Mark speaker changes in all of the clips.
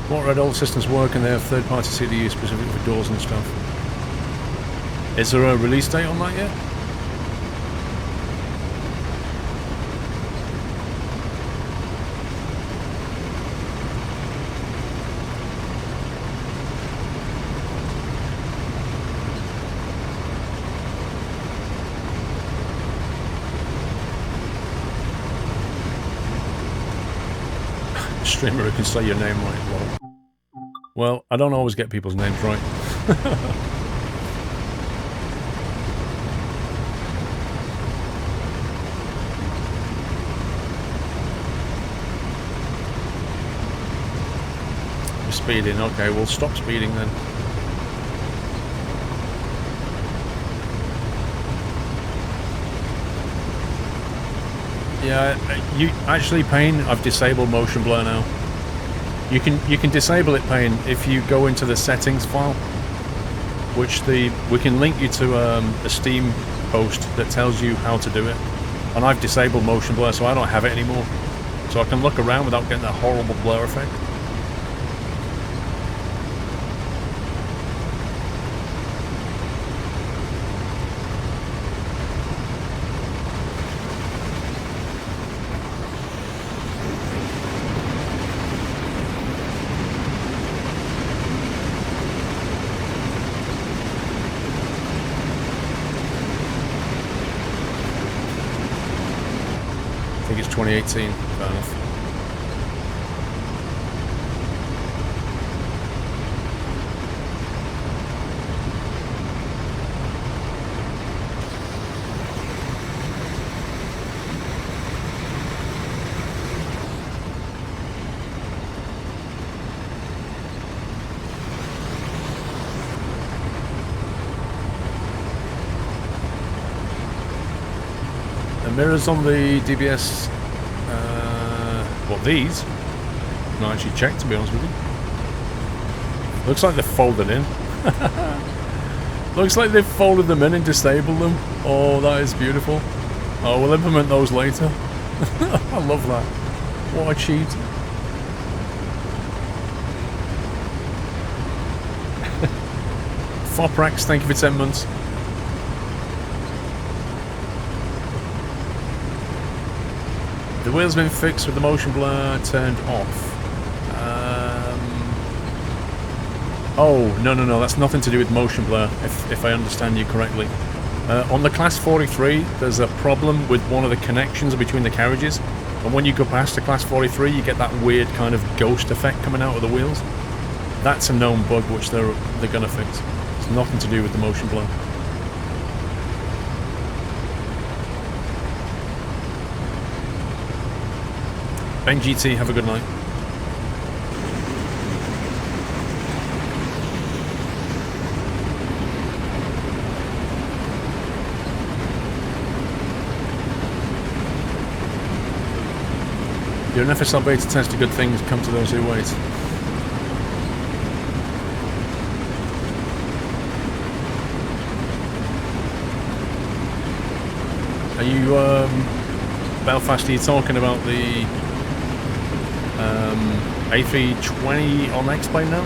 Speaker 1: What red old systems work and they have third-party CDU specifically for doors and stuff. Is there a release date on that yet? Streamer who can say your name right. Well, I don't always get people's names right. We're speeding. Okay, we'll stop speeding then. Yeah, you actually, Payne, I've disabled motion blur now. You can disable it, Payne, if you go into the settings file, which we can link you to a Steam post that tells you how to do it. And I've disabled motion blur, so I don't have it anymore. So I can look around without getting that horrible blur effect. I think it's 2018, fair enough. The mirrors on the DBS, what, these? I've not actually checked, to be honest with you. Looks like they've folded in. Looks like they've folded them in and disabled them. Oh, that is beautiful. Oh, we'll implement those later. I love that. What a cheat. Foprax, thank you for 10 months. The wheel's been fixed with the motion blur turned off. Oh, no, that's nothing to do with motion blur, if I understand you correctly. On the Class 43, there's a problem with one of the connections between the carriages, and when you go past the Class 43, you get that weird kind of ghost effect coming out of the wheels. That's a known bug which they're going to fix. It's nothing to do with the motion blur. Ben GT, have a good night. You're an FSL beta tester, good things come to those who wait. Are you, Belfast, are you talking about the A320 on X-Plane now?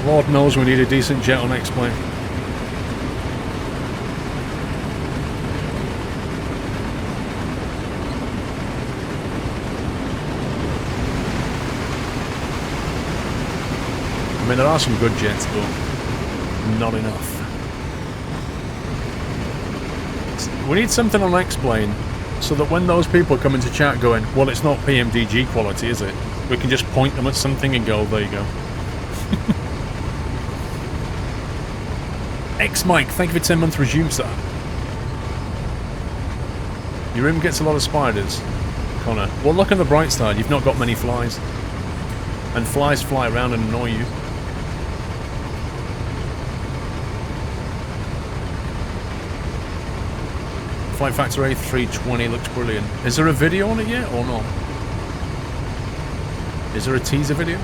Speaker 1: Lord knows we need a decent jet on X-Plane. I mean, there are some good jets, but not enough. We need something on X-Plane so that when those people come into chat going, well, it's not PMDG quality, is it? We can just point them at something and go, there you go. X-Mike, thank you for 10 months resume, sir. Your room gets a lot of spiders, Connor. Well, look on the bright side, you've not got many flies. And flies fly around and annoy you. Flight Factor A320 looks brilliant. Is there a video on it yet or not? Is there a teaser video?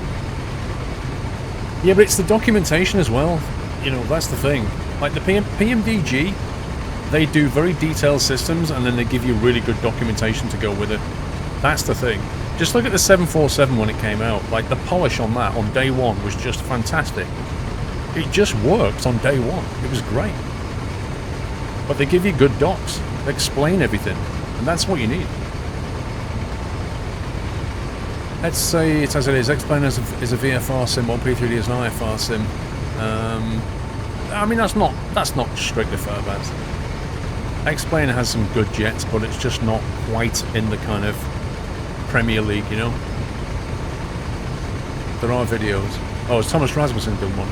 Speaker 1: Yeah, but it's the documentation as well. You know, that's the thing. Like the PMDG, they do very detailed systems and then they give you really good documentation to go with it. That's the thing. Just look at the 747 when it came out. Like, the polish on that on day one was just fantastic. It just worked on day one. It was great. But they give you good docs. They explain everything. And that's what you need. Let's say it's as it is. Explain is a VFR sim, while P3D is an IFR sim. I mean, that's not strictly fair, bets. Explain has some good jets, but it's just not quite in the kind of Premier League, you know? There are videos. Oh, it's Thomas Rasmussen doing one.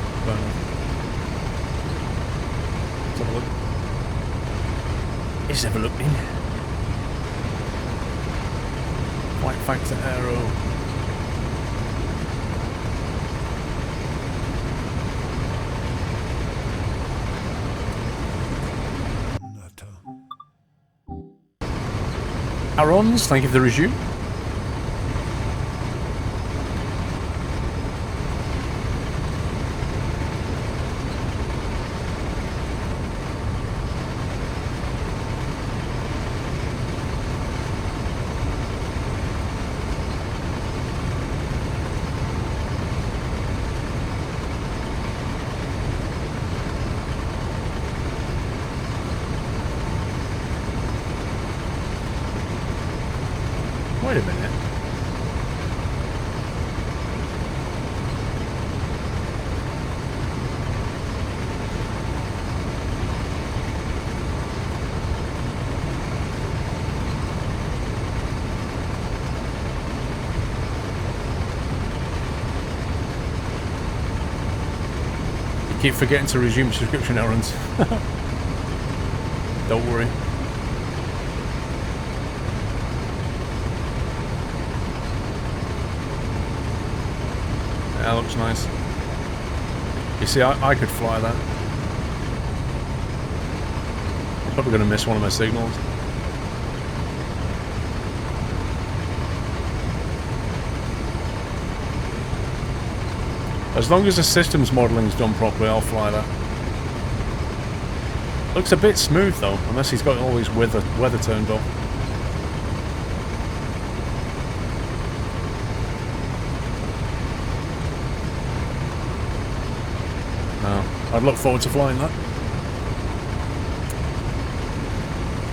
Speaker 1: Let's have a look. Let's have a look in. White Factor Aero. Arons, thank you for the resume. Wait a minute. You keep forgetting to resume subscription errands. Don't worry. That looks nice. You see, I could fly that. I'm probably going to miss one of my signals. As long as the systems modeling's done properly, I'll fly that. Looks a bit smooth though, unless he's got all his weather turned off. I'd look forward to flying that.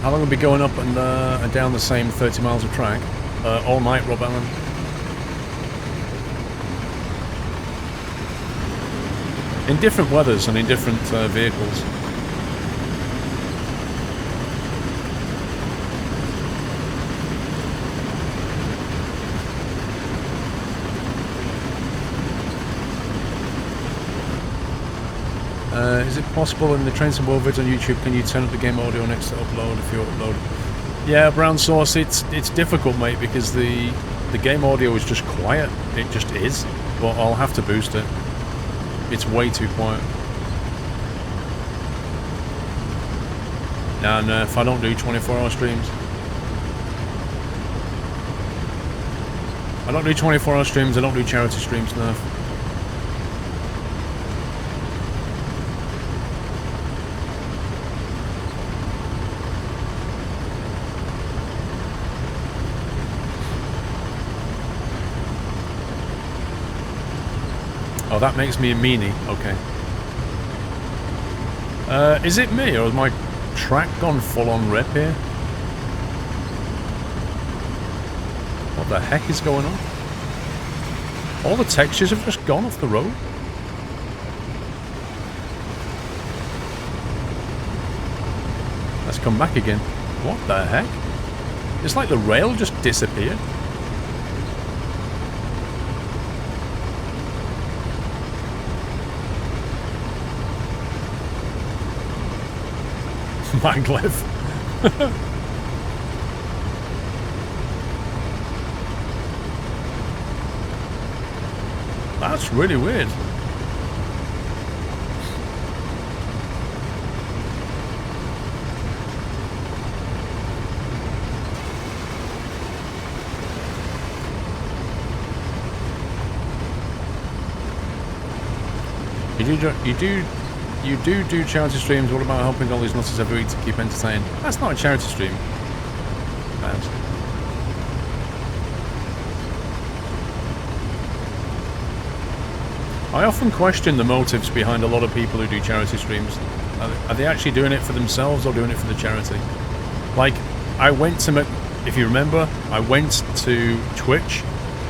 Speaker 1: How long will we be going up and down the same 30 miles of track? All night, Rob Allen. In different weathers and in different vehicles. Is it possible in the Trains and World vids on YouTube, can you turn up the game audio next to upload if you upload? Yeah, Brown Sauce, it's difficult, mate, because the game audio is just quiet. It just is. But I'll have to boost it. It's way too quiet. And if I don't do 24-hour streams. I don't do 24-hour streams, I don't do charity streams, Nerf. Oh, that makes me a meanie. Okay. Is it me, or has my track gone full-on rip here? What the heck is going on? All the textures have just gone off the road. Let's come back again. What the heck? It's like the rail just disappeared. Maglev. That's really weird. You do charity streams. What about helping all these nutters every week to keep entertained? That's not a charity stream. Bad. I often question the motives behind a lot of people who do charity streams. Are they actually doing it for themselves or doing it for the charity? Like, I went to, if you remember, I went to Twitch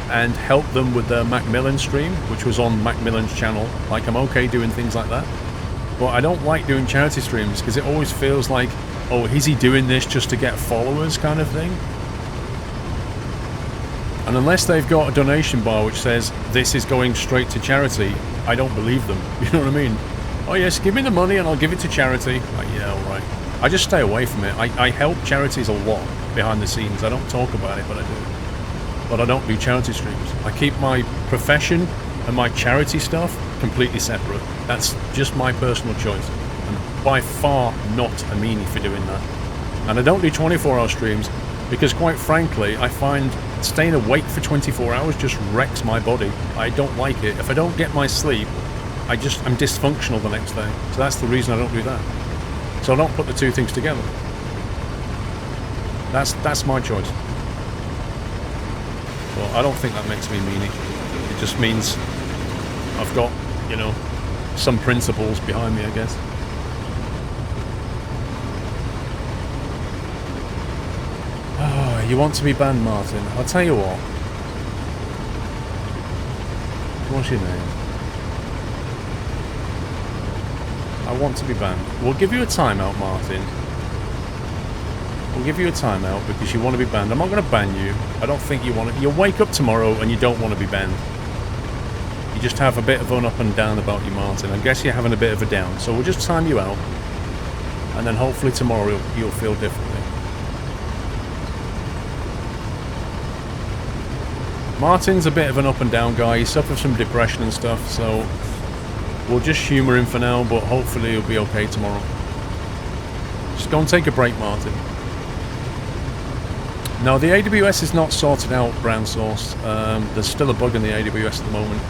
Speaker 1: and helped them with their Macmillan stream, which was on Macmillan's channel. Like, I'm okay doing things like that. But I don't like doing charity streams because it always feels like, oh, is he doing this just to get followers kind of thing? And unless they've got a donation bar which says, this is going straight to charity, I don't believe them. You know what I mean? Oh yes, give me the money and I'll give it to charity. Like, yeah, alright. I just stay away from it. I help charities a lot behind the scenes. I don't talk about it, but I do. But I don't do charity streams. I keep my profession and my charity stuff completely separate. That's just my personal choice. I'm by far not a meanie for doing that. And I don't do 24-hour streams because, quite frankly, I find staying awake for 24 hours just wrecks my body. I don't like it. If I don't get my sleep, I'm dysfunctional the next day. So that's the reason I don't do that. So I don't put the two things together. That's my choice. Well, I don't think that makes me meanie. It just means I've got, you know, some principles behind me, I guess. Oh, you want to be banned, Martin? I'll tell you what. What's your name? I want to be banned. We'll give you a timeout, Martin. We'll give you a timeout because you want to be banned. I'm not going to ban you. I don't think you want it. You'll wake up tomorrow and you don't want to be banned. You just have a bit of an up and down about you, Martin. I guess you're having a bit of a down. So we'll just time you out. And then hopefully tomorrow you'll feel differently. Martin's a bit of an up and down guy. He suffers from depression and stuff, so we'll just humour him for now, but hopefully he'll be okay tomorrow. Just go and take a break, Martin. No, the AWS is not sorted out, Brown Source. There's still a bug in the AWS at the moment.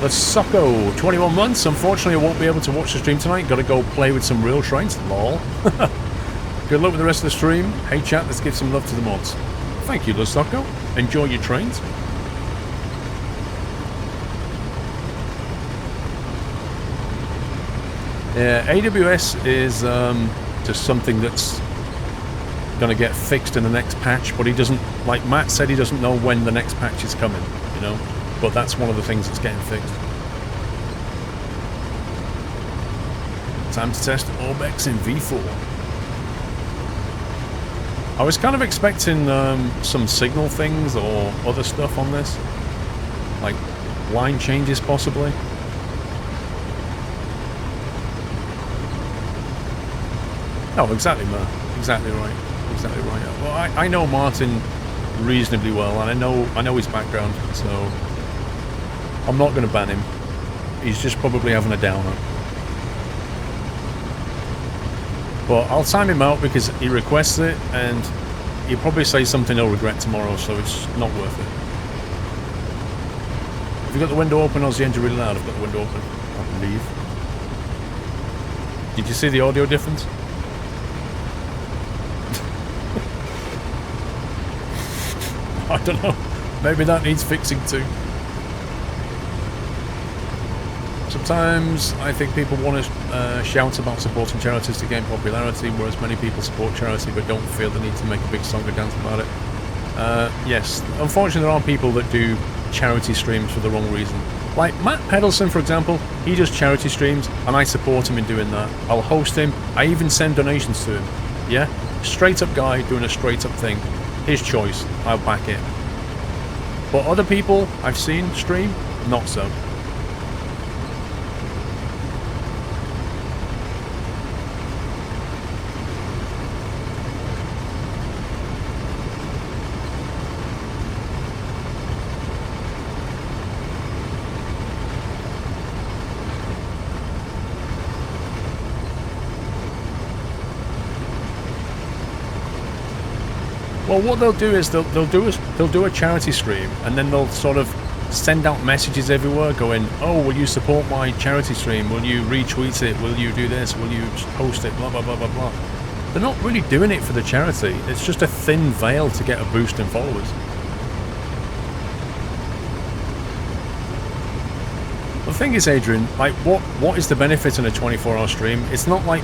Speaker 1: Let's Socko, 21 months. Unfortunately, I won't be able to watch the stream tonight. Got to go play with some real trains. Lol. Good luck with the rest of the stream. Hey chat, let's give some love to the mods. Thank you, Lusocco. Enjoy your trains. Yeah, AWS is just something that's going to get fixed in the next patch, but he doesn't, like Matt said, he doesn't know when the next patch is coming, you know? But that's one of the things that's getting fixed. Time to test Orbex in V4. I was kind of expecting some signal things or other stuff on this. Like line changes, possibly. Oh, exactly, man. Exactly right. Exactly right. Well, I know Martin reasonably well, and I know his background, so I'm not going to ban him. He's just probably having a downer. But I'll time him out because he requests it, and he'll probably say something he'll regret tomorrow, so it's not worth it. Have you got the window open, or is the engine really loud? I've got the window open, I believe. Did you see the audio difference? I don't know. Maybe that needs fixing too. Sometimes I think people want to shout about supporting charities to gain popularity, whereas many people support charity but don't feel the need to make a big song or dance about it. Yes, unfortunately there are people that do charity streams for the wrong reason. Like Matt Peddleson, for example, he does charity streams and I support him in doing that. I'll host him, I even send donations to him. Yeah? Straight up guy doing a straight up thing. His choice, I'll back it. But other people I've seen stream, not so. Well, what they'll do is they'll do a charity stream, and then they'll sort of send out messages everywhere going, oh, will you support my charity stream? Will you retweet it? Will you do this? Will you post it? Blah, blah, blah, blah, blah. They're not really doing it for the charity. It's just a thin veil to get a boost in followers. thing is, Adrian, like, what is the benefit in a 24-hour stream? It's not like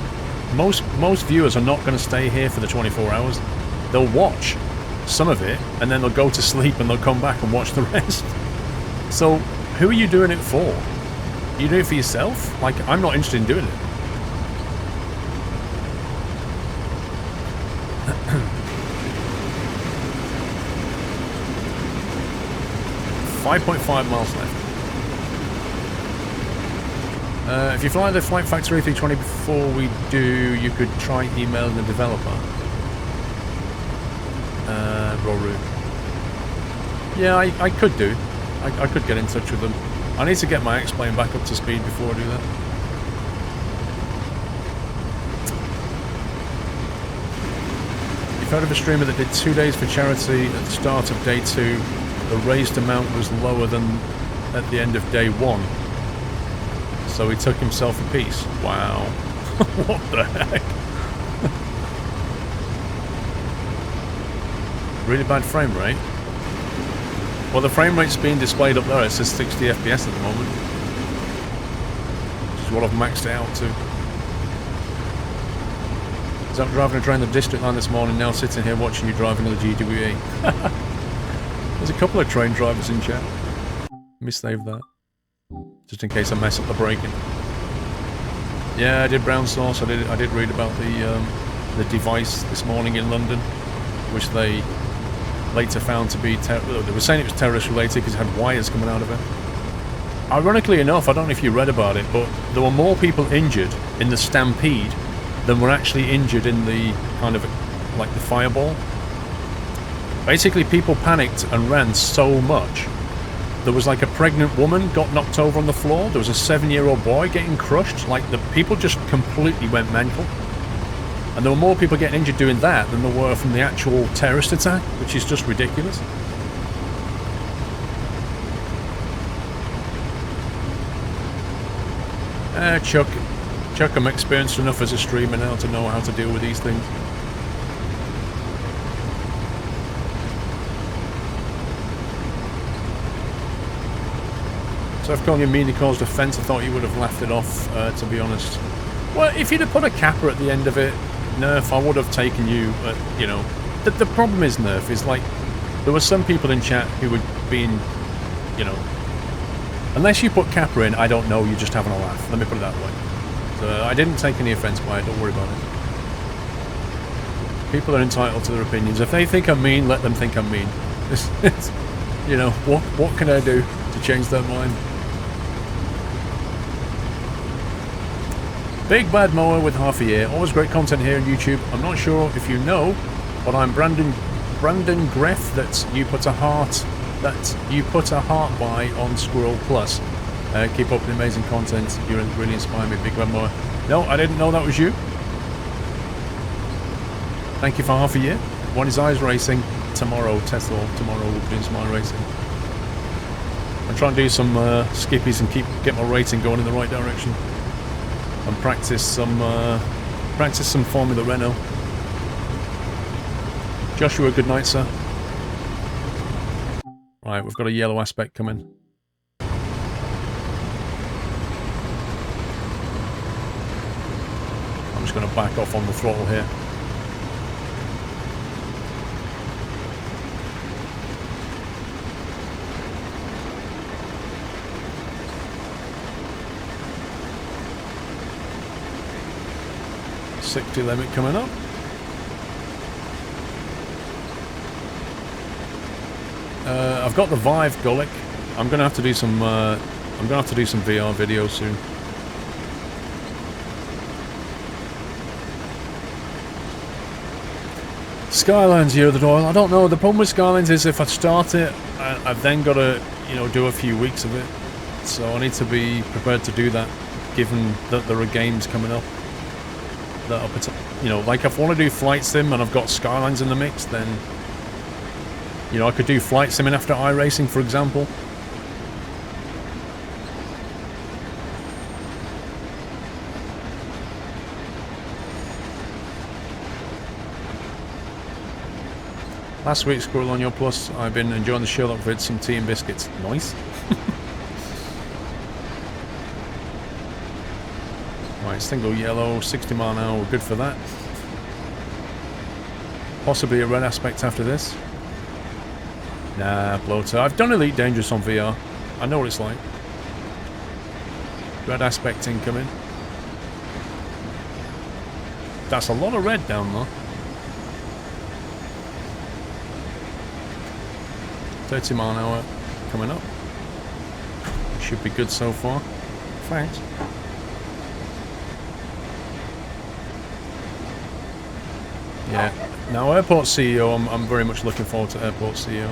Speaker 1: most viewers are not going to stay here for the 24 hours. They'll watch some of it, and then they'll go to sleep, and they'll come back and watch the rest. So, who are you doing it for? You do it for yourself? Like, I'm not interested in doing it. .5 miles left. If you fly the Flight Factory 320 before we do, you could try emailing the developer. Raw route. Yeah, I could do. I could get in touch with them. I need to get my X-Plane back up to speed before I do that. You've heard of a streamer that did 2 days for charity at the start of day 2. The raised amount was lower than at the end of day 1. So he took himself a piece. Wow. What the heck? Really bad frame rate? Well, the frame rate's being displayed up there. It says 60 FPS at the moment. Which is what I've maxed it out to. So I'm driving a train the district line this morning, now sitting here watching you driving the GWE. There's a couple of train drivers in chat. Let me save that. Just in case I mess up the braking. Yeah, I did Brown Source. I did read about the device this morning in London, which they later found to be... They were saying it was terrorist related because it had wires coming out of it. Ironically enough, I don't know if you read about it, but there were more people injured in the stampede than were actually injured in the kind of, like, the fireball. Basically, people panicked and ran so much. There was like a pregnant woman got knocked over on the floor. There was a 7-year-old boy getting crushed. Like, the people just completely went mental. And there were more people getting injured doing that than there were from the actual terrorist attack, which is just ridiculous. Chuck, I'm experienced enough as a streamer now to know how to deal with these things. So if calling you meanie caused offence, I thought you would have laughed it off, to be honest. Well, if you'd have put a capper at the end of it, Nerf, I would have taken you, you know. The problem is, Nerf, is like, there were some people in chat who were being, you know, unless you put capper in, I don't know, you're just having a laugh. Let me put it that way. So I didn't take any offence by it, don't worry about it. People are entitled to their opinions. If they think I'm mean, let them think I'm mean. You know, what can I do to change their mind? Big Bad Mower with half a year. Always great content here on YouTube. I'm not sure if you know, but I'm Brandon Greff. That you put a heart by on SquirrelPlus. Keep up the amazing content. You really inspire me, Big Bad Mower. No, I didn't know that was you. Thank you for half a year. One is iRacing tomorrow. Tesla tomorrow. We'll be doing some iRacing. I'm trying to do some skippies and get my rating going in the right direction. And practice some Formula Renault. Joshua, good night, sir. Right, we've got a yellow aspect coming. I'm just going to back off on the throttle here. .60 limit coming up. I've got the Vive Gullick. I'm gonna have to do some. I'm gonna have to do some VR videos soon. Skylines, Year of the Doyle. I don't know. The problem with Skylines is if I start it, I've then got to, you know, do a few weeks of it. So I need to be prepared to do that, given that there are games coming up. That are, you know, like if I want to do Flight Sim and I've got Skylines in the mix, then, you know, I could do Flight Sim in after iRacing, for example. Last week, Squirrel on your Plus, I've been enjoying the Sherlock vid, some tea and biscuits. Nice. Right, single yellow, 60 mile an hour, we're good for that. Possibly a red aspect after this. Nah, bloater. I've done Elite Dangerous on VR. I know what it's like. Red aspect incoming. That's a lot of red down there. 30 mile an hour coming up. Should be good so far. Thanks. Yeah. Now, Airport CEO, I'm very much looking forward to Airport CEO.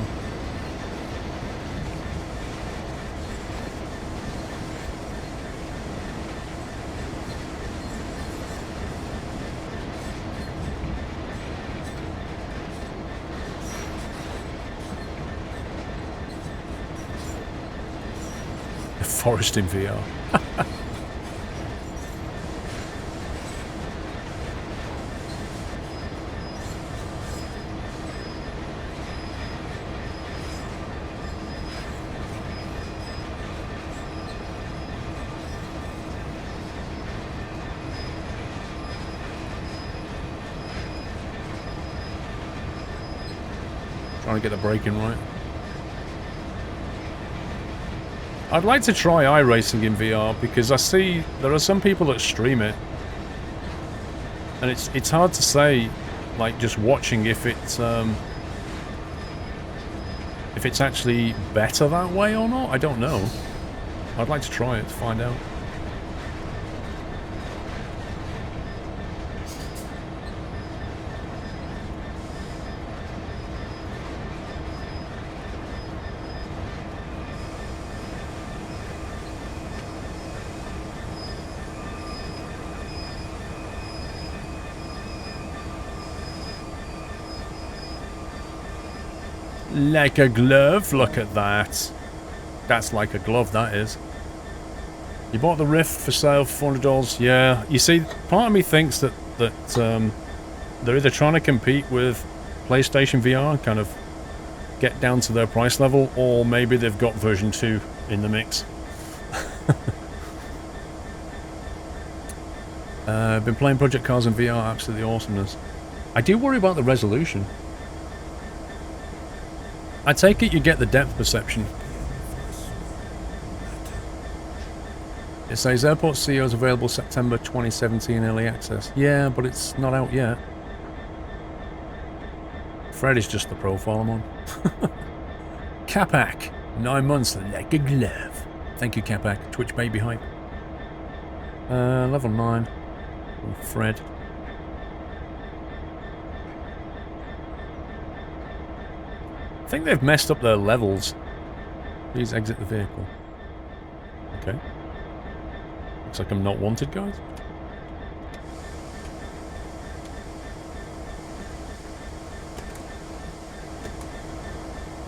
Speaker 1: The forest in VR. Trying to get the braking right. I'd like to try iRacing in VR because I see there are some people that stream it, and it's hard to say, like just watching, if it's actually better that way or not. I don't know. I'd like to try it to find out. Like a glove, look at that. That's like a glove, that is. You bought the Rift for sale for $400. Yeah, you see, part of me thinks that they're either trying to compete with PlayStation VR and kind of get down to their price level, or maybe they've got version 2 in the mix. I've been playing Project Cars in VR, absolutely awesomeness. I do worry about the resolution. I take it you get the depth perception. It says Airport CEO is available September 2017 early access. Yeah, but it's not out yet. Fred is just the profile I'm on. Capac, 9 months like a glove. Thank you, Capac. Twitch baby hype. Level 9. Oh, Fred. I think they've messed up their levels. Please exit the vehicle. Okay. Looks like I'm not wanted, guys.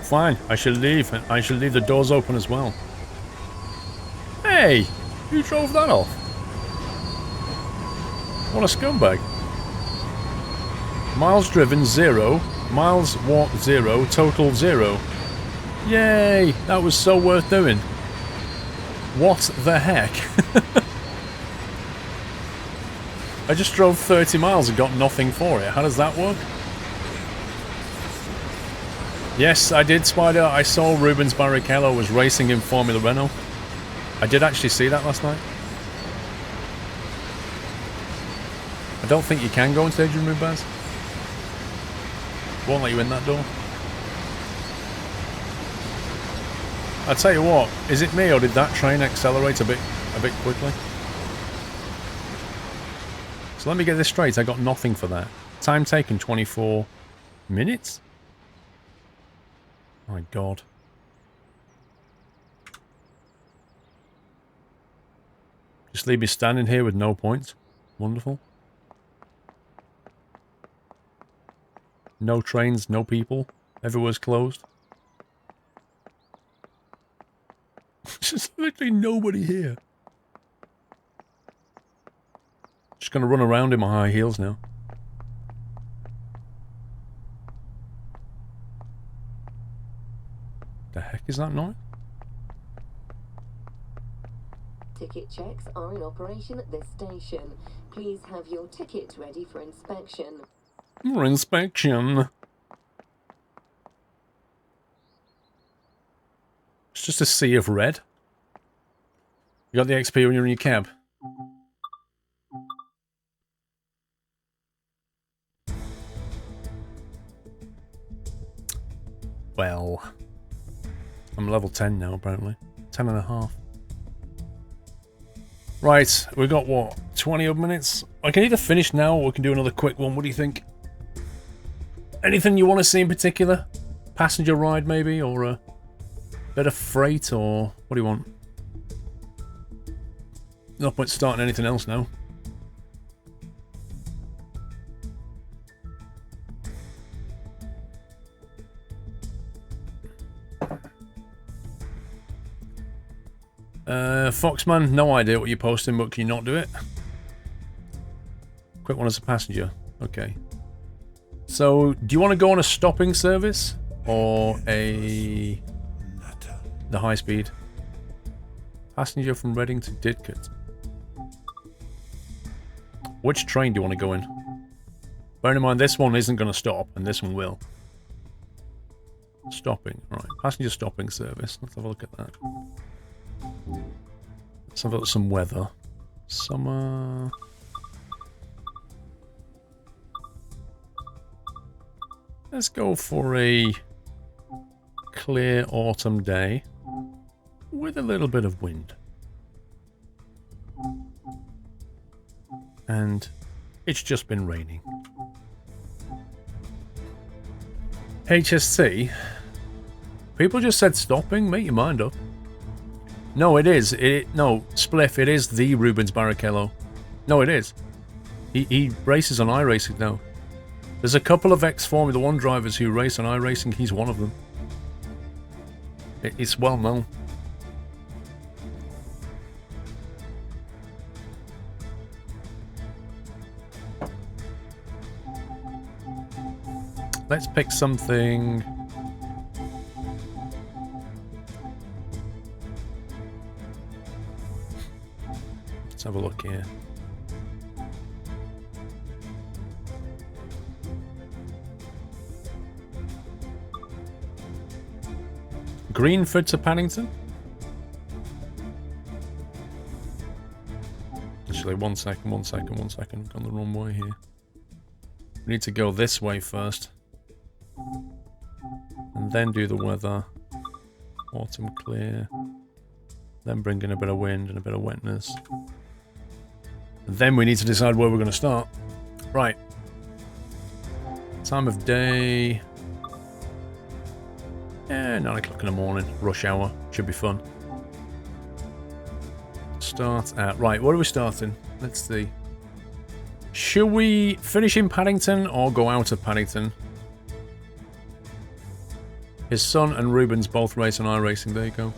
Speaker 1: Fine, I shall leave. I shall leave the doors open as well. Hey! Who drove that off? What a scumbag. Miles driven 0. Miles walked 0. Total 0. Yay! That was so worth doing. What the heck? I just drove 30 miles and got nothing for it. How does that work? Yes, I did, Spider. I saw Rubens Barrichello was racing in Formula Renault. I did actually see that last night. I don't think you can go on stage room, Baz. Won't let you in that door. I'll tell you what, is it me or did that train accelerate a bit quickly? So let me get this straight, I got nothing for that. Time taken 24 minutes? My god. Just leave me standing here with no points. Wonderful. No trains, no people. Everywhere's closed. Just literally nobody here. Just gonna run around in my high heels now. The heck is that noise?
Speaker 2: Ticket checks are in operation at this station. Please have your ticket ready for inspection.
Speaker 1: For inspection. It's just a sea of red. You got the XP when you're in your cab. Well, I'm level 10 now, apparently. 10 and a half. Right, we got what? 20 odd minutes? I can either finish now or we can do another quick one. What do you think? Anything you want to see in particular? Passenger ride, maybe? Or a bit of freight? Or what do you want? No point starting anything else now. Foxman, no idea what you're posting, but can you not do it? Quick one as a passenger. Okay. So, do you want to go on a stopping service? Or the high speed? Passenger from Reading to Didcot. Which train do you want to go in? Bearing in mind, this one isn't going to stop, and this one will. Stopping. Right. Passenger stopping service. Let's have a look at that. Let's have a look at some weather. Summer. Let's go for a clear autumn day with a little bit of wind. And it's just been raining. HST. People just said stopping. Make your mind up. No, it is. No, Spliff, it is the Rubens Barrichello. No, it is. He races on iRacing now. There's a couple of ex-Formula 1 drivers who race on iRacing. He's one of them. It's well known. Let's pick something. Let's have a look here. Greenford to Paddington? Actually, one second. We've gone the wrong way here. We need to go this way first. And then do the weather. Autumn clear. Then bring in a bit of wind and a bit of wetness. And then we need to decide where we're going to start. Right. Time of day. 9 o'clock in the morning. Rush hour. Should be fun. Start at... Right, where are we starting? Let's see. Should we finish in Paddington or go out of Paddington? His son and Rubens both race on iRacing. There you go.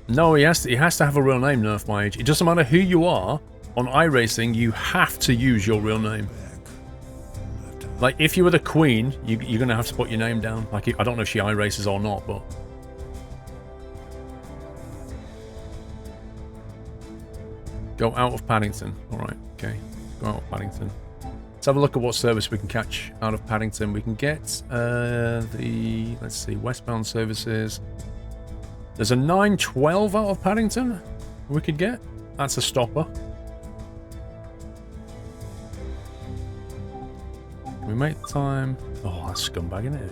Speaker 1: No, he has to have a real name, Nerf my age. It doesn't matter who you are on iRacing, you have to use your real name. Like, if you were the Queen, you're going to have to put your name down. Like, I don't know if she iRaces or not, but... Go out of Paddington. Alright, okay. Go out of Paddington. Let's have a look at what service we can catch out of Paddington. We can get let's see, westbound services. There's a 912 out of Paddington we could get. That's a stopper. Can we make time? Oh, that's scumbag, isn't it?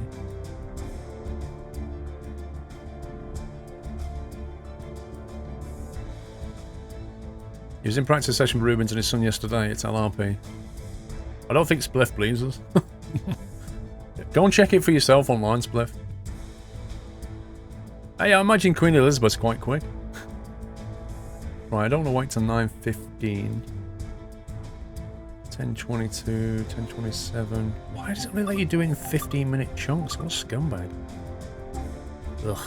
Speaker 1: He was in practice session with Rubens and his son yesterday. It's LRP. I don't think Spliff believes us. Go and check it for yourself online, Spliff. Hey, I imagine Queen Elizabeth's quite quick. Right, I don't want to wait till 9:15. 10:22, 10:27. Why does it only let you do it in 15-minute chunks? What a scumbag. Ugh.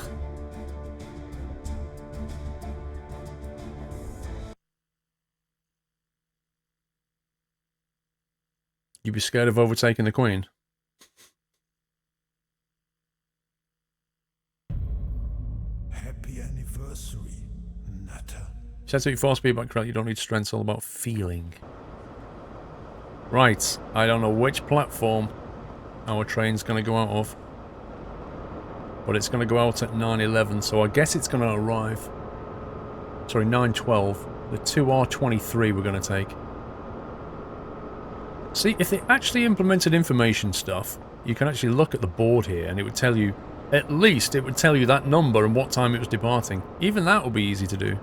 Speaker 1: You'd be scared of overtaking the Queen? Set to your 4-speed back correct, you don't need strength, it's all about feeling. Right, I don't know which platform our train's going to go out of. But it's going to go out at 9:11, so I guess it's going to arrive. Sorry, 9:12. The 2R23 we're going to take. See, if they actually implemented information stuff, you can actually look at the board here and it would tell you, at least it would tell you that number and what time it was departing. Even that would be easy to do.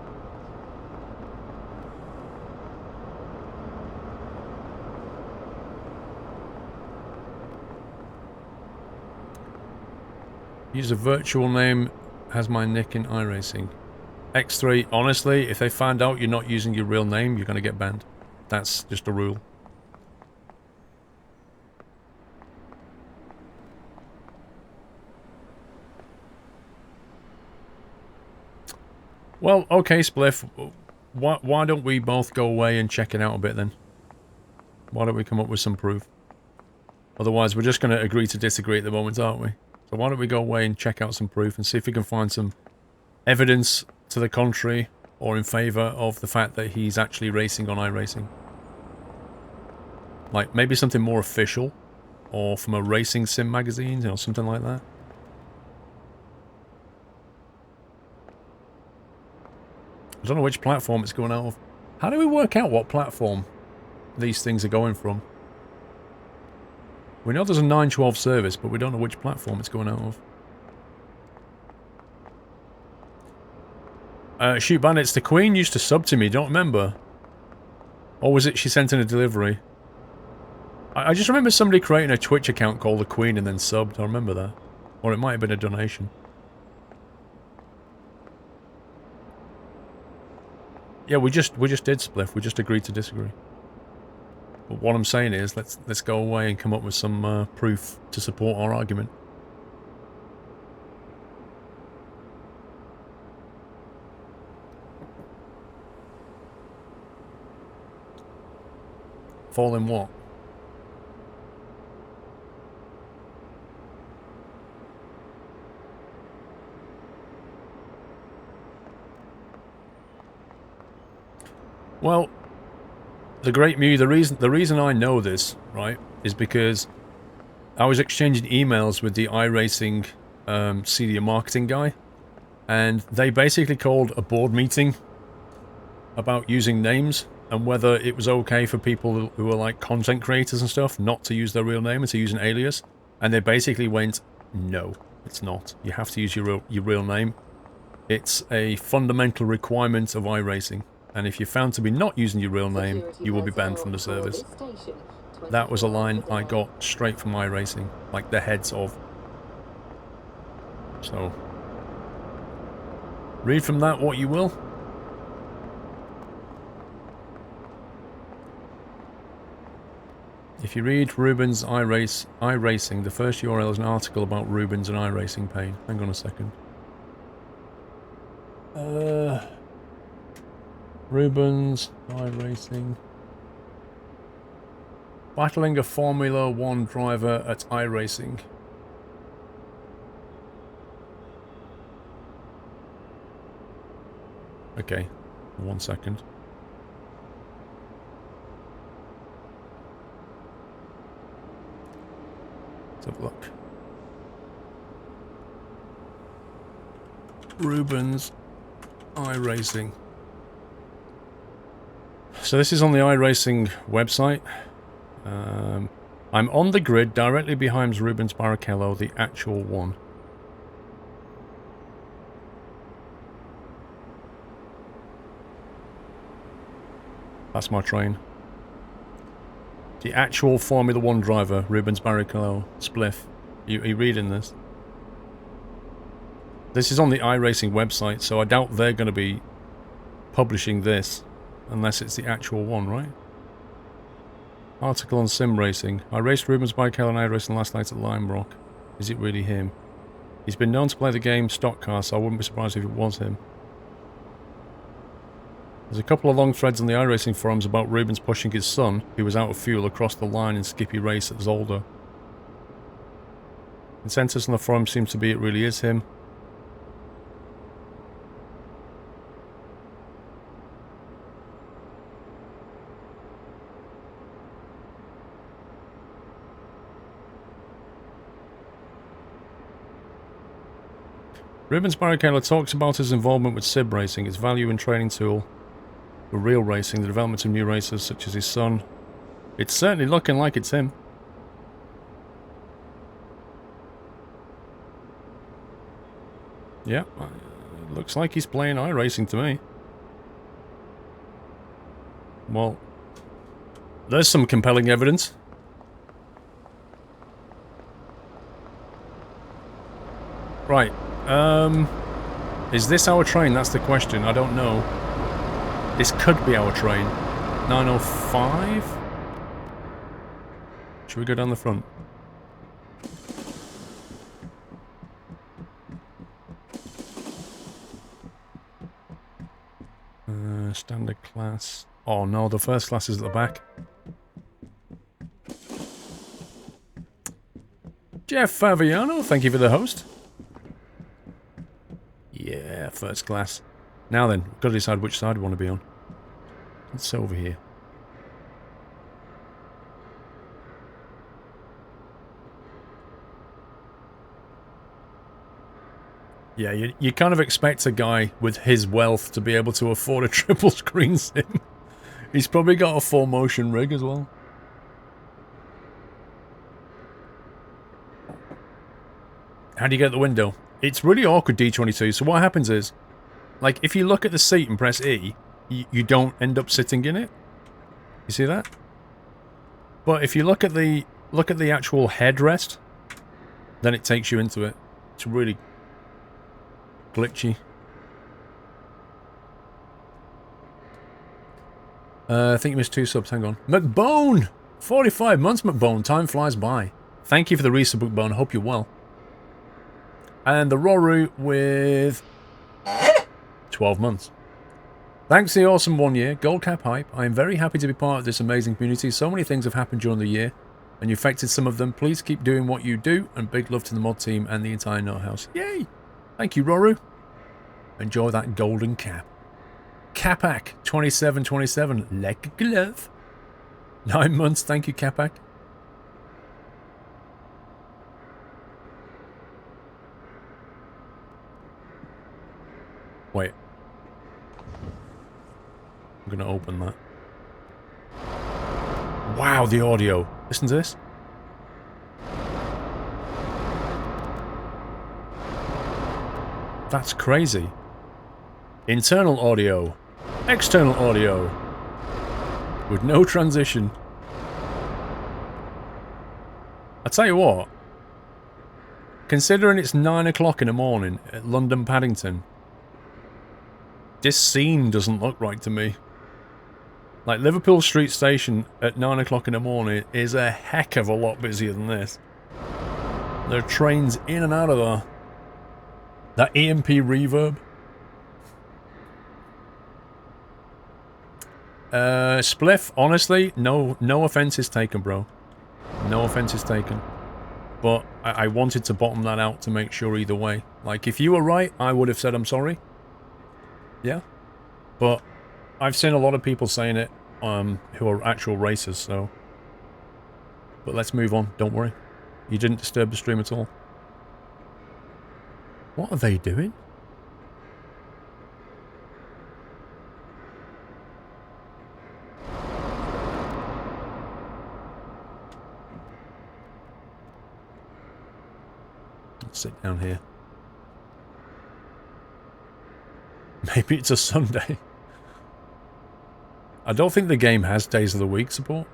Speaker 1: Use a virtual name, has my nick in iRacing. X3, honestly, if they find out you're not using your real name, you're going to get banned. That's just a rule. Well, okay, Spliff. Why don't we both go away and check it out a bit then? Why don't we come up with some proof? Otherwise, we're just going to agree to disagree at the moment, aren't we? So why don't we go away and check out some proof and see if we can find some evidence to the contrary or in favour of the fact that he's actually racing on iRacing. Like, maybe something more official or from a racing sim magazine, you know, something like that. I don't know which platform it's going out of. How do we work out what platform these things are going from? We know there's a 912 service, but we don't know which platform it's going out of. Shoot Bandits, the Queen used to sub to me, don't remember. Or was it she sent in a delivery? I just remember somebody creating a Twitch account called the Queen and then subbed, I remember that. Or it might have been a donation. Yeah, we just did Spliff, we just agreed to disagree. But what I'm saying is, let's go away and come up with some proof to support our argument. Fall in what? Well, the Great Mew, the reason I know this, right, is because I was exchanging emails with the iRacing senior marketing guy, and they basically called a board meeting about using names and whether it was okay for people who were like content creators and stuff not to use their real name and to use an alias, and they basically went, no, it's not. You have to use your real name. It's a fundamental requirement of iRacing. And if you're found to be not using your real name, you will be banned from the service. That was a line I got straight from iRacing, like the heads of. So, read from that what you will. If you read Ruben's iRacing, the first URL is an article about Ruben's and iRacing pain. Hang on a second. Ruben's iRacing. Battling a Formula 1 driver at iRacing. Okay, 1 second. Let's have a look. Ruben's iRacing. So this is on the iRacing website. I'm on the grid directly behind Rubens Barrichello, the actual one. That's my train. The actual Formula 1 driver, Rubens Barrichello, Spliff. Are you reading this? This is on the iRacing website, so I doubt they're going to be publishing this. Unless it's the actual one, right? Article on sim racing. I raced Rubens Barrichello and iRacing last night at Lime Rock. Is it really him? He's been known to play the game stock car, so I wouldn't be surprised if it was him. There's a couple of long threads on the iRacing forums about Rubens pushing his son, who was out of fuel, across the line in Skippy Race at Zolder. Consensus on the forum seems to be it really is him. Ribbons Barricade talks about his involvement with SIB racing, its value and training tool for real racing, the development of new racers such as his son. It's certainly looking like it's him. Yeah, it looks like he's playing iRacing to me. Well, there's some compelling evidence. Right, is this our train? That's the question. I don't know. This could be our train. 905? Should we go down the front? Standard class. Oh no, the first class is at the back. Jeff Faviano, thank you for the host. Yeah, first class. Now then, we've got to decide which side we want to be on. It's over here. Yeah, you kind of expect a guy with his wealth to be able to afford a triple screen sim. He's probably got a 4-motion rig as well. How do you get the window? It's really awkward, D22. So what happens is, like, if you look at the seat and press E, you don't end up sitting in it. You see that? But if you look at the actual headrest, then it takes you into it. It's really glitchy. I think you missed 2 subs. Hang on. McBone! 45 months, McBone. Time flies by. Thank you for the resub, McBone. I hope you're well. And the Roru with 12 months. Thanks for the awesome 1 year. Gold Cap Hype. I am very happy to be part of this amazing community. So many things have happened during the year, and you affected some of them. Please keep doing what you do, and big love to the mod team and the entire Nut House. Yay! Thank you, Roru. Enjoy that golden cap. Capac 2727. Like a glove. 9 months. Thank you, Capac. Wait. I'm going to open that. Wow, the audio. Listen to this. That's crazy. Internal audio. External audio. With no transition. I tell you what. Considering it's 9 o'clock in the morning at London Paddington, this scene doesn't look right to me. Like, Liverpool Street Station at 9 o'clock in the morning is a heck of a lot busier than this. There are trains in and out of there. That EMP reverb. Spliff, honestly, no offense is taken, bro. No offense is taken. But I wanted to bottom that out to make sure either way. Like, if you were right, I would have said I'm sorry. Yeah. But I've seen a lot of people saying it who are actual racers, so... But let's move on, don't worry. You didn't disturb the stream at all. What are they doing? Let's sit down here. Maybe it's a Sunday. I don't think the game has days of the week support.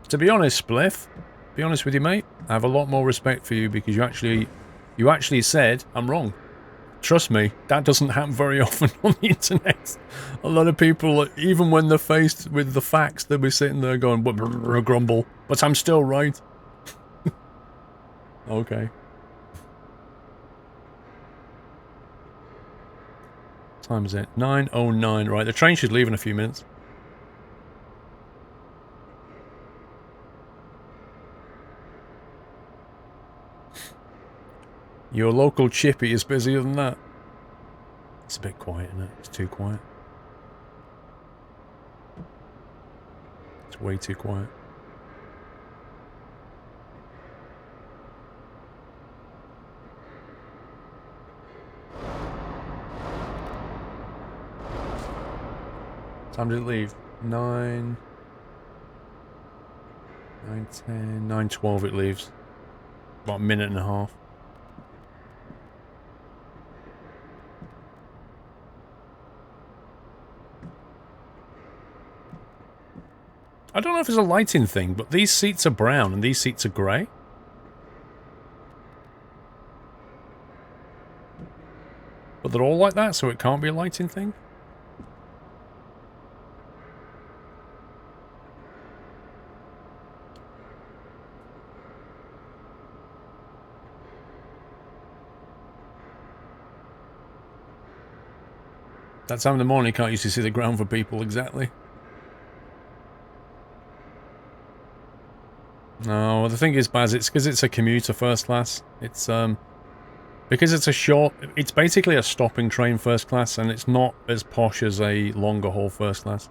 Speaker 1: To be honest, Spliff, be honest with you, mate, I have a lot more respect for you because you actually said I'm wrong. Trust me, that doesn't happen very often on the internet. A lot of people, even when they're faced with the facts, they'll be sitting there going, grumble, but I'm still right. Okay. What time is it? 9:09. Right, the train should leave in a few minutes. Your local chippy is busier than that. It's a bit quiet, isn't it? It's too quiet. It's way too quiet. time did it leave? 9... 9:10... 9:12 it leaves. About a minute and a half. I don't know if it's a lighting thing, but these seats are brown and these seats are grey. But they're all like that, so it can't be a lighting thing? That time of the morning you can't usually see the ground for people exactly. No, the thing is, Baz, it's because it's a commuter first class. It's, because it's a short... It's basically a stopping train first class, and it's not as posh as a longer haul first class.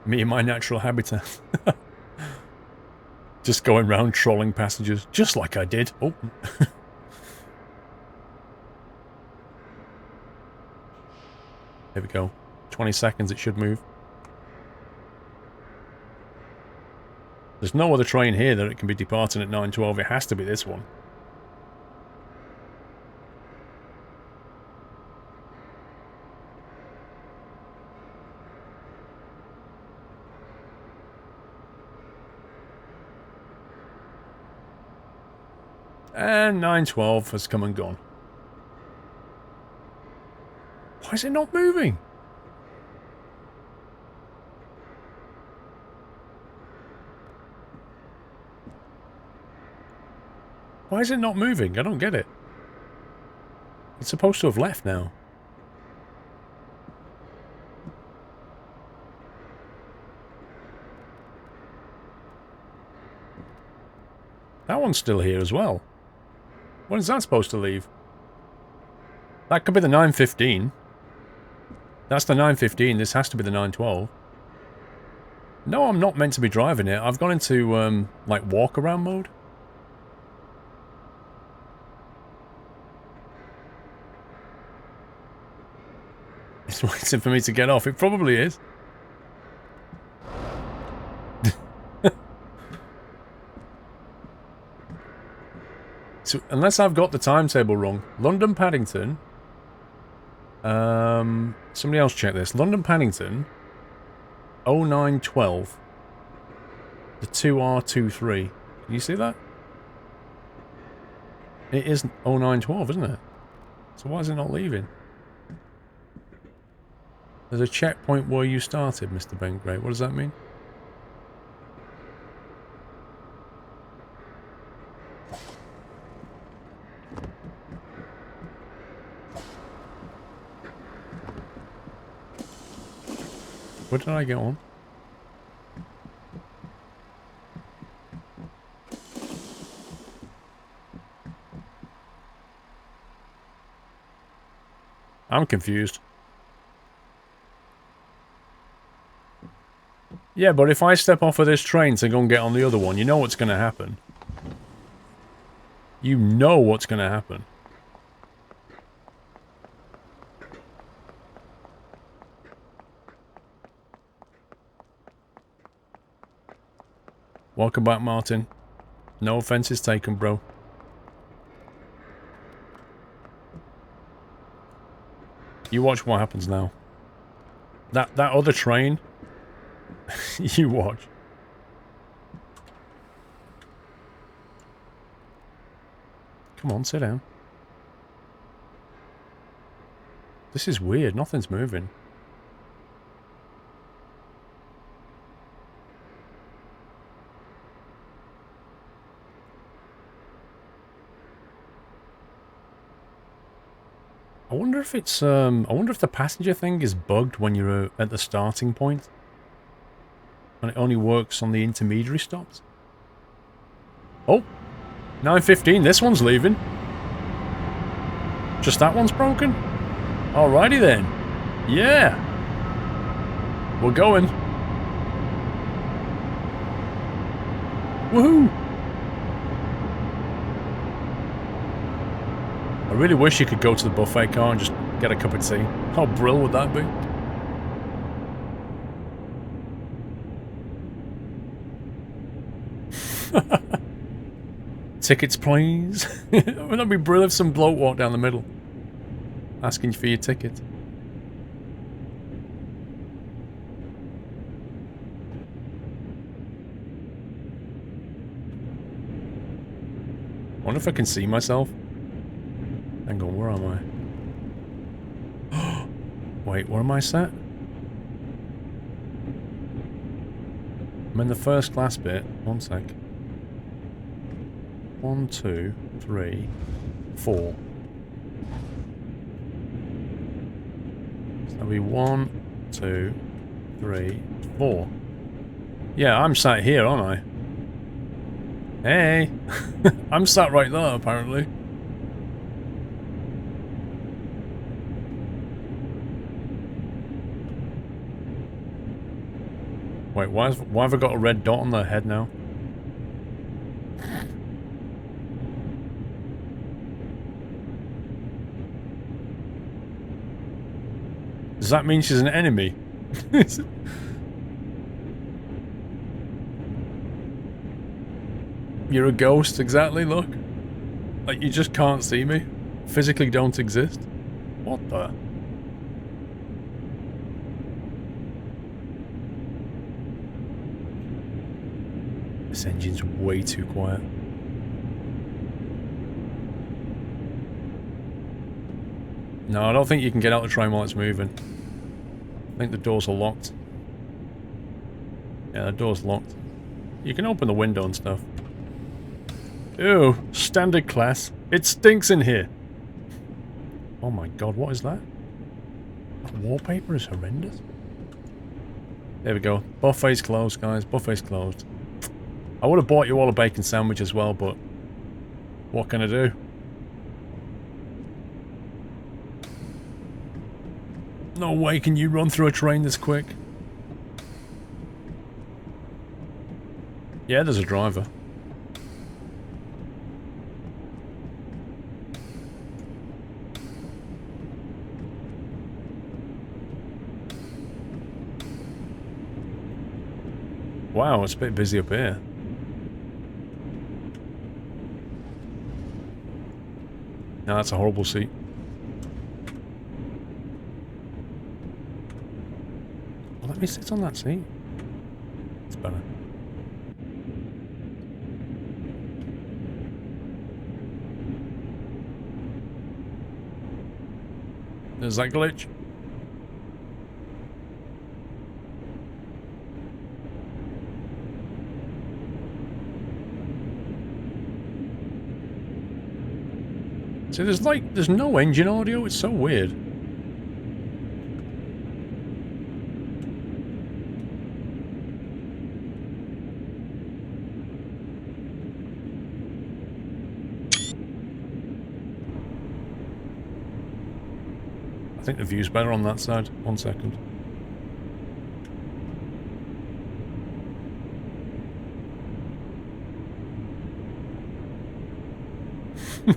Speaker 1: Me in my natural habitat. Just going round trolling passengers, just like I did. Oh. There we go. 20 seconds, it should move. There's no other train here that it can be departing at 9:12. It has to be this one. And 9:12 has come and gone. Why is it not moving? Why is it not moving? I don't get it. It's supposed to have left now. That one's still here as well. When is that supposed to leave? That could be the 9:15. That's the 9:15. This has to be the 9:12. No, I'm not meant to be driving it. I've gone into, like, walk-around mode. It's waiting for me to get off. It probably is. So, unless I've got the timetable wrong. London Paddington. Somebody else check this. London Paddington. 0912. The 2R23. Can you see that? It is 0912, isn't it? So why is it not leaving? There's a checkpoint where you started, Mr. Ben Gray. What does that mean? Where did I get on? I'm confused. Yeah, but if I step off of this train to go and get on the other one, you know what's going to happen. You know what's going to happen. Welcome back, Martin. No offense is taken, bro. You watch what happens now. That other train... You watch. Come on, sit down. This is weird. Nothing's moving. I wonder if it's, I wonder if the passenger thing is bugged when you're at the starting point. And it only works on the intermediary stops. Oh! 9:15, this one's leaving. Just that one's broken? Alrighty then. Yeah! We're going. Woohoo! really wish you could go to the buffet car and just get a cup of tea. How brilliant would that be? Tickets, please. Wouldn't that be brilliant if some bloke walked down the middle asking for your ticket? I wonder if I can see myself. Hang on, where am I? Wait, where am I sat? I'm in the first class bit. One sec. 1, 2, 3, 4. So that'll be 1, 2, 3, 4. Yeah, I'm sat here, aren't I? Hey! I'm sat right there, apparently. Wait, why have I got a red dot on their head now? Does that mean she's an enemy? You're a ghost, exactly, look. Like, you just can't see me. Physically don't exist. What the? This engine's way too quiet. No, I don't think you can get out the train while it's moving. I think the doors are locked. Yeah, the door's locked. You can open the window and stuff. Ew, standard class. It stinks in here. Oh my god, what is that? That wallpaper is horrendous. There we go. Buffet's closed, guys. Buffet's closed. I would have bought you all a bacon sandwich as well, but what can I do? No way can you run through a train this quick. Yeah, there's a driver. Wow, it's a bit busy up here. No, that's a horrible seat. Well, let me sit on that seat. It's better. There's that glitch. See, there's no engine audio, it's so weird. I think the view's better on that side. 1 second.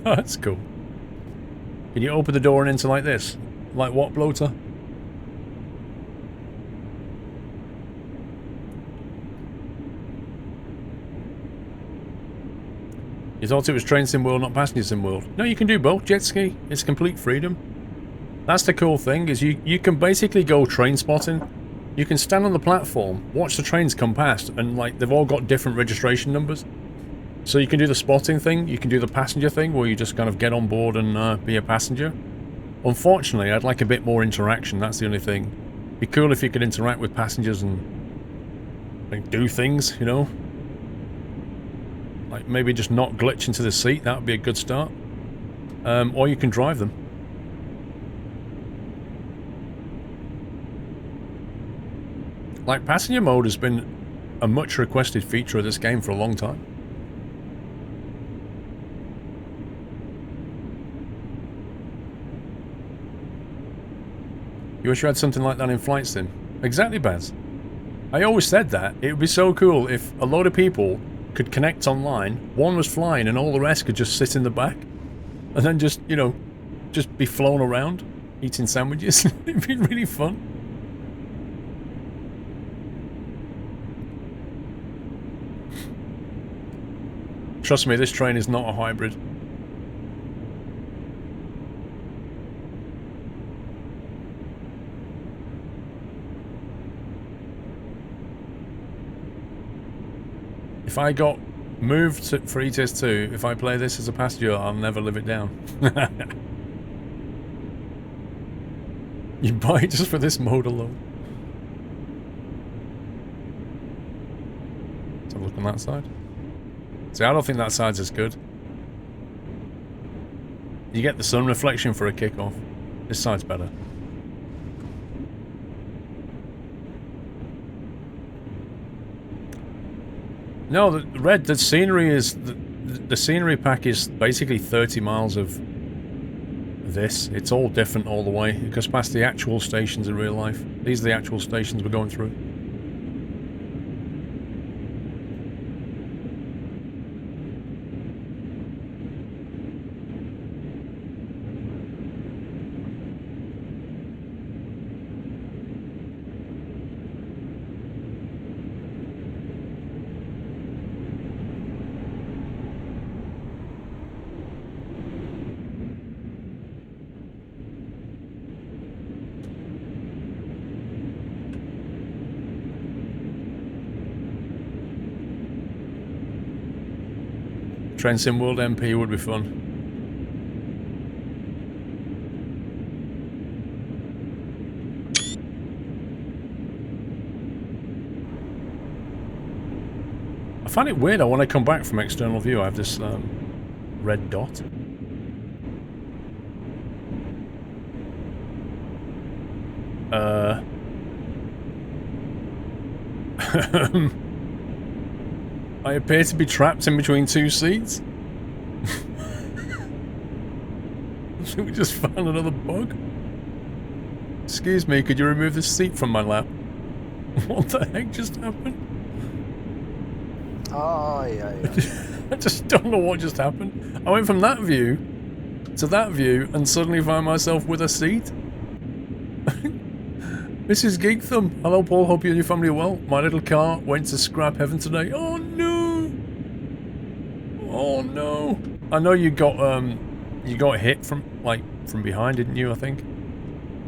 Speaker 1: That's cool. Can you open the door and enter like this? Like what, bloater? You thought it was train sim world, not passenger sim world. No, you can do both. Jet ski. It's complete freedom. That's the cool thing, is you can basically go train spotting. You can stand on the platform, watch the trains come past, and like they've all got different registration numbers. So you can do the spotting thing, you can do the passenger thing, where you just kind of get on board and be a passenger. Unfortunately, I'd like a bit more interaction, that's the only thing. It'd be cool if you could interact with passengers and like, do things, you know? Like maybe just not glitch into the seat, that would be a good start. Or you can drive them. Like, passenger mode has been a much requested feature of this game for a long time. You wish you had something like that in Flight Sim? Exactly, Baz. I always said that. It would be so cool if a load of people could connect online, one was flying and all the rest could just sit in the back. And then just, you know, just be flown around, eating sandwiches. It'd be really fun. Trust me, this train is not a hybrid. If I got moved for ETS2, if I play this as a passenger, I'll never live it down. You buy it just for this mode alone. Let's have a look on that side. See, I don't think that side's as good. You get the sun reflection for a kickoff. This side's better. No, the scenery is... The scenery pack is basically 30 miles of this. It's all different all the way. It goes past the actual stations in real life. These are the actual stations we're going through. Train Sim World MP would be fun. I find it weird that when I come back from external view I have this red dot. I appear to be trapped in between two seats. I think we just found another bug. Excuse me, could you remove this seat from my lap? What the heck just happened?
Speaker 3: Oh, yeah.
Speaker 1: I just don't know what just happened. I went from that view to that view and suddenly found myself with a seat. Mrs. Geekthumb, hello Paul, hope you and your family are well. My little car went to scrap heaven today. Oh no! Oh no! I know you got hit from behind, didn't you? I think.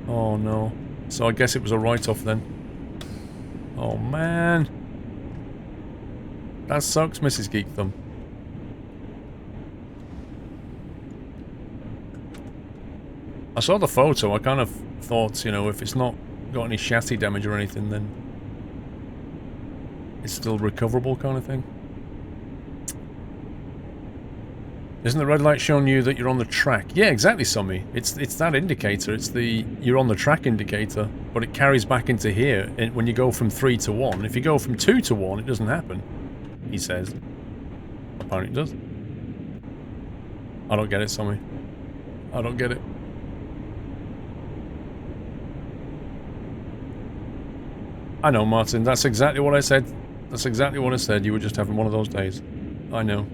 Speaker 1: Oh no! So I guess it was a write-off then. Oh man! That sucks, Mrs. Geekthumb. I saw the photo. I kind of thought, you know, if it's not got any chassis damage or anything, then it's still recoverable kind of thing. Isn't the red light showing you that you're on the track? Yeah, exactly, Summy. It's that indicator. It's the you're on the track indicator, but it carries back into here when you go from 3 to 1. If you go from 2 to 1, it doesn't happen, he says. Apparently it does. I don't get it, Summy. I don't get it. I know, Martin. That's exactly what I said. That's exactly what I said. You were just having one of those days. I know.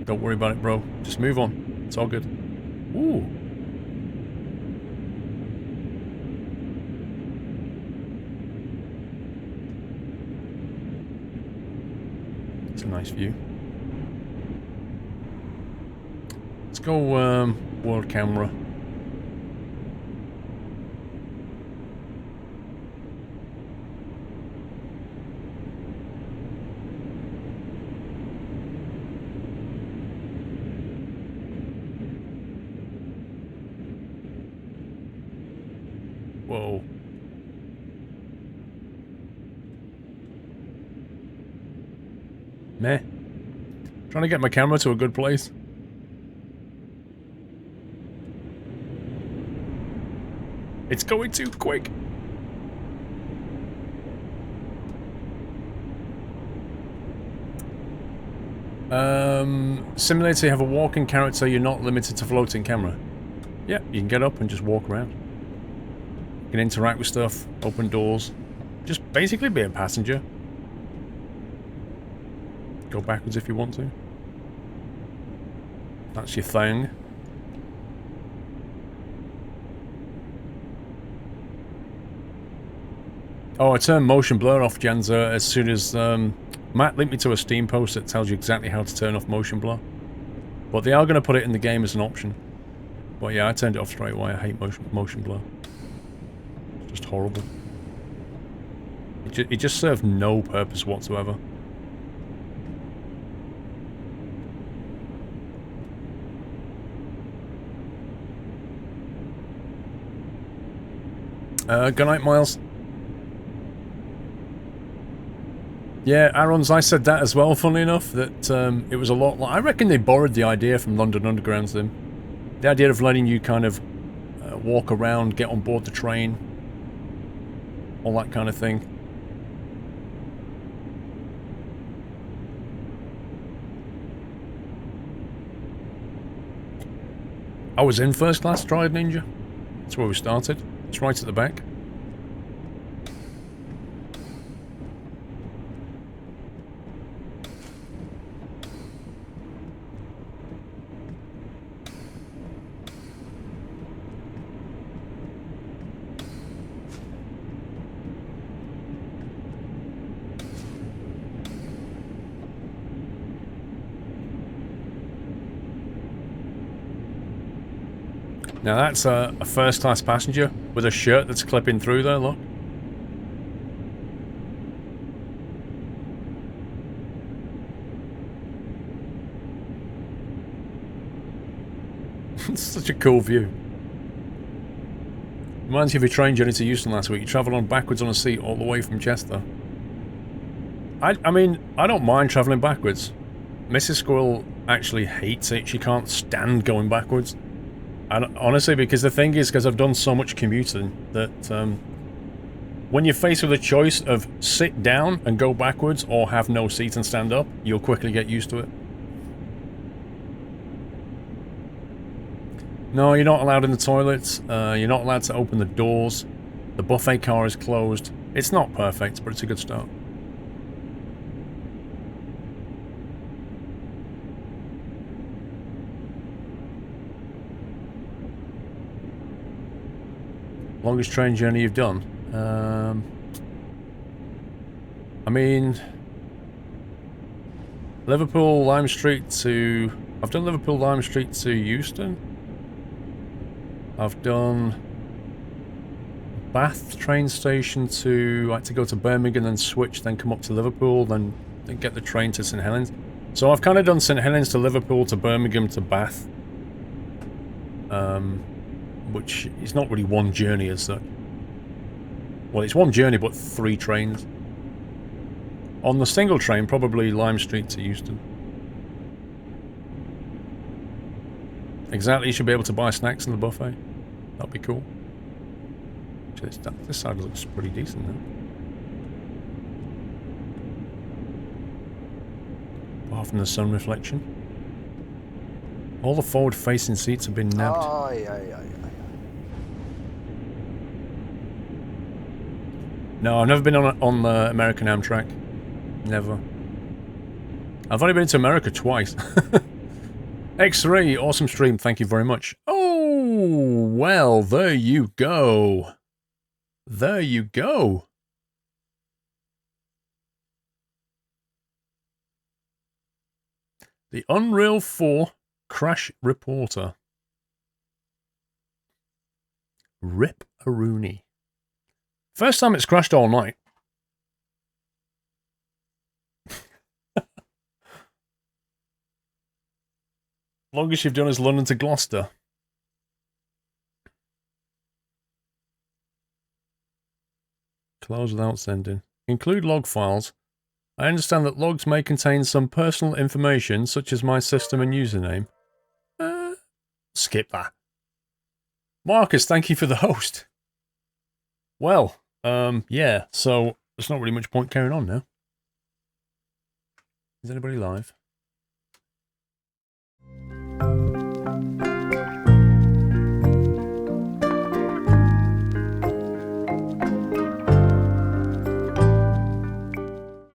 Speaker 1: Don't worry about it, bro. Just move on. It's all good. Ooh. It's a nice view. Let's go, world camera. Whoa. Meh. Trying to get my camera to a good place. It's going too quick. Simulator, you have a walking character, you're not limited to floating camera. Yeah, you can get up and just walk around. You can interact with stuff, open doors. Just basically be a passenger. Go backwards if you want to. That's your thing. Oh, I turned motion blur off, Janza, as soon as Matt linked me to a Steam post that tells you exactly how to turn off motion blur. But they are going to put it in the game as an option. But yeah, I turned it off straight away. I hate motion blur. It's just horrible. It just served no purpose whatsoever. Good night, Miles. Yeah, Aaron's, I said that as well, funnily enough, that it was a lot like... I reckon they borrowed the idea from London Underground's them. The idea of letting you kind of walk around, get on board the train, all that kind of thing. I was in first class, Triad Ninja. That's where we started. It's right at the back. Now that's a first class passenger with a shirt that's clipping through there, look. It's such a cool view. Reminds you of your train journey to Euston last week. You travelled on backwards on a seat all the way from Chester. I mean, I don't mind travelling backwards. Mrs. Squirrel actually hates it. She can't stand going backwards. And honestly, because the thing is, because I've done so much commuting, that when you're faced with a choice of sit down and go backwards or have no seat and stand up, you'll quickly get used to it. No, you're not allowed in the toilets. You're not allowed to open the doors. The buffet car is closed. It's not perfect, but it's a good start. Longest train journey you've done? I mean... Liverpool, Lime Street to... I've done Liverpool, Lime Street to Euston. I've done... Bath train station to... I had to go to Birmingham, then switch, then come up to Liverpool, then get the train to St Helens. So I've kind of done St Helens to Liverpool to Birmingham to Bath. Which is not really one journey as such. Well, it's one journey, but 3 trains. On the single train, probably Lime Street to Euston. Exactly, you should be able to buy snacks in the buffet. That'd be cool. Actually, this side looks pretty decent now. Apart from the sun reflection. All the forward-facing seats have been nabbed.
Speaker 3: Oh, yeah.
Speaker 1: No, I've never been on the American Amtrak. Never. I've only been to America twice. X-Ray, awesome stream, thank you very much. Oh, well, there you go. There you go. The Unreal 4 Crash Reporter. Rip a Rooney. First time it's crashed all night. Longest you've done is London to Gloucester. Close without sending. Include log files. I understand that logs may contain some personal information, such as my system and username. Skip that. Marcus, thank you for the host. Well, yeah, so there's not really much point carrying on now. Is anybody live?